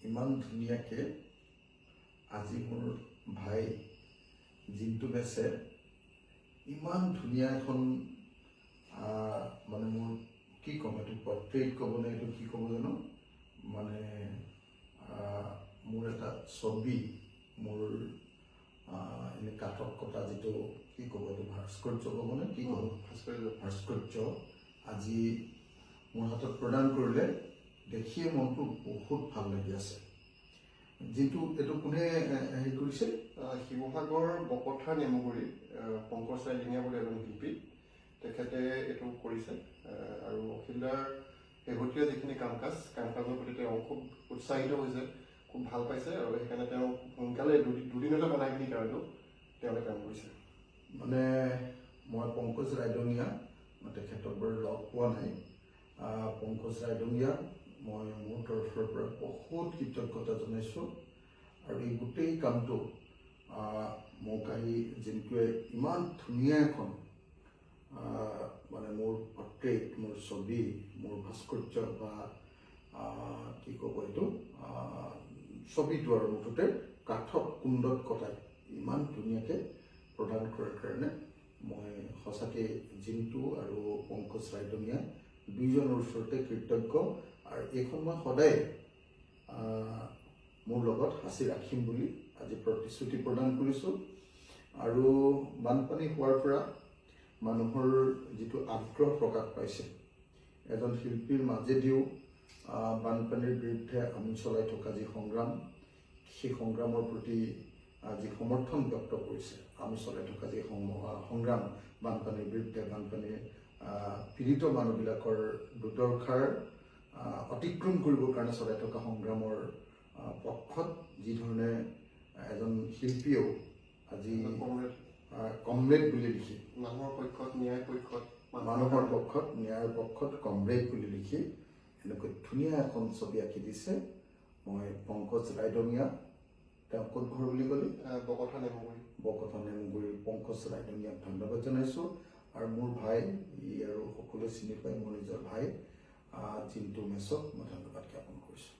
ইমান ধুনীয়াকৈ আজি মোৰ ভাই জিন্তু বেছে ইমান ধুনীয়া এখন মানে মোৰ কি ক'ম এইটো পৰ্ট্ৰেইট ক'বনে এইটো কি ক'ব জানো মানে মোৰ এটা ছবি মোৰ এনে কাঠত কটা যিটো কি ক'ব এইটো ভাস্কৰ্য ক'বনে কি ক'ব ভাস্কৰ্য আজি মোৰ হাতত প্ৰদান কৰিলে দেখিয়ে মনটো বহুত ভাল লাগি আছে। যিটো এইটো কোনে হেৰি কৰিছে? শিৱসাগৰ বকথাৰ নেমুগুৰি পংকজ ৰাইডিঙীয়া বুলি এজন শিল্পী, তেখেতে এইটো কৰিছে আৰু অখিলদাৰ শেহতীয়া যিখিনি কাম কাজৰ প্ৰতি তেওঁ খুব উৎসাহিত হৈছে, খুব ভাল পাইছে আৰু সেইকাৰণে তেওঁ সোনকালে দুদিনতে বনাই পিনি তেওঁলোকে কাম কৰিছে। মানে মই পংকজ ৰাইডঙীয়া তেখেতক বাৰু লগ পোৱা নাই। পংকজ ৰাইডঙীয়া মই মোৰ তৰফৰ পৰা বহুত কৃতজ্ঞতা জনাইছোঁ আৰু এই গোটেই কামটো মোক আহি জিন্তুৱে ইমান ধুনীয়া এখন মানে মোৰ পৰ্ট্ৰেইট, মোৰ ছবি, মোৰ ভাস্কৰ্য বা কি ক'ব এইটো ছবিটো আৰু মুঠতে কাঠত কুণ্ডত কটাই ইমান ধুনীয়াকৈ প্ৰদান কৰাৰ কাৰণে মই সঁচাকৈ জিন্তু আৰু পংকজ ৰাইডঙীয়া দুইজনৰ ওচৰতে কৃতজ্ঞ আৰু এইখন মই সদায় মোৰ লগত সাঁচি ৰাখিম বুলি আজি প্ৰতিশ্ৰুতি প্ৰদান কৰিছোঁ। আৰু বানপানী হোৱাৰ পৰা মানুহৰ যিটো আগ্ৰহ প্ৰকাশ পাইছে, এজন শিল্পীৰ মাজেদিও বানপানীৰ বিৰুদ্ধে আমি চলাই থকা যি সংগ্ৰাম, সেই সংগ্ৰামৰ প্ৰতি যি সমৰ্থন ব্যক্ত কৰিছে, আমি চলাই থকা যি সংগ্ৰাম বানপানীৰ বিৰুদ্ধে, বানপানীৰ পীড়িত মানুহবিলাকৰ দুৰ্দশাৰ অতিক্ৰম কৰিবৰ কাৰণে চলাই থকা সংগ্ৰামৰ পক্ষত যিধৰণে এজন শিল্পীয়েও আজি কমৰেড বুলি লিখি মানুহৰ পক্ষত ন্যায়ৰ পক্ষত কমৰেড বুলি লিখি এনেকৈ ধুনীয়া এখন ছবি আঁকি দিছে। মই পংকজ ৰাইডঙীয়া, তেওঁ ক'ত ঘৰ বুলি ক'লে? বকথা নেমুগুৰি পংকজ ৰাইডঙীয়াক ধন্যবাদ জনাইছোঁ। আৰু মোৰ ভাই ই আৰু সকলোৱে চিনি পায় মোৰ নিজৰ ভাই জিন্তু মেছক মই ধন্যবাদ জ্ঞাপন কৰিছোঁ।